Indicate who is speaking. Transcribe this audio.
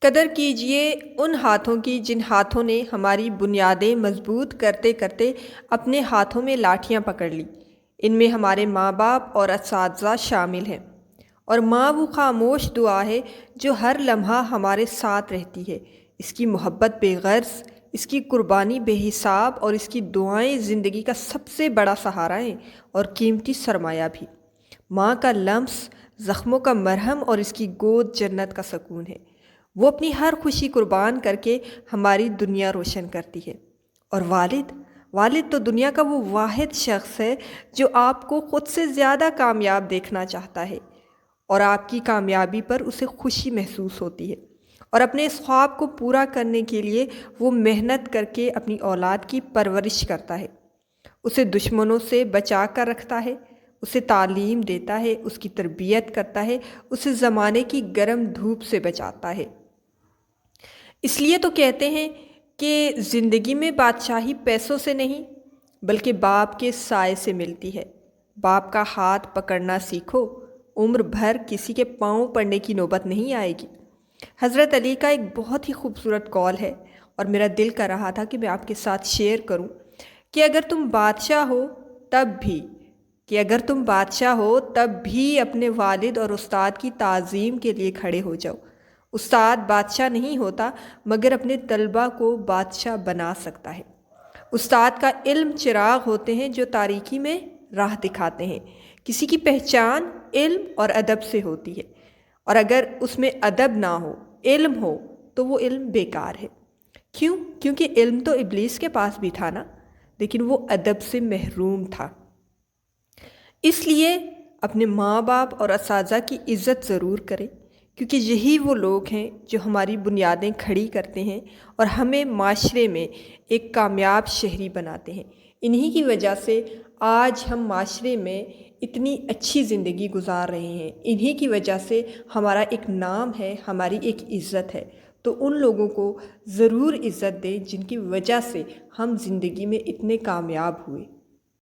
Speaker 1: قدر کیجئے ان ہاتھوں کی جن ہاتھوں نے ہماری بنیادیں مضبوط کرتے کرتے اپنے ہاتھوں میں لاٹھیاں پکڑ لی۔ ان میں ہمارے ماں باپ اور اساتذہ شامل ہیں، اور ماں وہ خاموش دعا ہے جو ہر لمحہ ہمارے ساتھ رہتی ہے۔ اس کی محبت بے غرض، اس کی قربانی بے حساب، اور اس کی دعائیں زندگی کا سب سے بڑا سہارا ہیں اور قیمتی سرمایہ بھی۔ ماں کا لمس زخموں کا مرہم، اور اس کی گود جنت کا سکون ہے۔ وہ اپنی ہر خوشی قربان کر کے ہماری دنیا روشن کرتی ہے۔ اور والد تو دنیا کا وہ واحد شخص ہے جو آپ کو خود سے زیادہ کامیاب دیکھنا چاہتا ہے، اور آپ کی کامیابی پر اسے خوشی محسوس ہوتی ہے، اور اپنے اس خواب کو پورا کرنے کے لیے وہ محنت کر کے اپنی اولاد کی پرورش کرتا ہے، اسے دشمنوں سے بچا کر رکھتا ہے، اسے تعلیم دیتا ہے، اس کی تربیت کرتا ہے، اسے زمانے کی گرم دھوپ سے بچاتا ہے۔ اس لیے تو کہتے ہیں کہ زندگی میں بادشاہی پیسوں سے نہیں بلکہ باپ کے سائے سے ملتی ہے۔ باپ کا ہاتھ پکڑنا سیکھو، عمر بھر کسی کے پاؤں پڑنے کی نوبت نہیں آئے گی۔ حضرت علی کا ایک بہت ہی خوبصورت قول ہے، اور میرا دل کر رہا تھا کہ میں آپ کے ساتھ شیئر کروں کہ اگر تم بادشاہ ہو تب بھی اپنے والد اور استاد کی تعظیم کے لیے کھڑے ہو جاؤ۔ استاد بادشاہ نہیں ہوتا مگر اپنے طلبہ کو بادشاہ بنا سکتا ہے۔ استاد کا علم چراغ ہوتے ہیں جو تاریکی میں راہ دکھاتے ہیں۔ کسی کی پہچان علم اور ادب سے ہوتی ہے، اور اگر اس میں ادب نہ ہو، علم ہو، تو وہ علم بیکار ہے۔ کیونکہ علم تو ابلیس کے پاس بھی تھا نا، لیکن وہ ادب سے محروم تھا۔ اس لیے اپنے ماں باپ اور اساتذہ کی عزت ضرور کریں، کیونکہ یہی وہ لوگ ہیں جو ہماری بنیادیں کھڑی کرتے ہیں اور ہمیں معاشرے میں ایک کامیاب شہری بناتے ہیں۔ انہی کی وجہ سے آج ہم معاشرے میں اتنی اچھی زندگی گزار رہے ہیں، انہی کی وجہ سے ہمارا ایک نام ہے، ہماری ایک عزت ہے۔ تو ان لوگوں کو ضرور عزت دیں جن کی وجہ سے ہم زندگی میں اتنے کامیاب ہوئے۔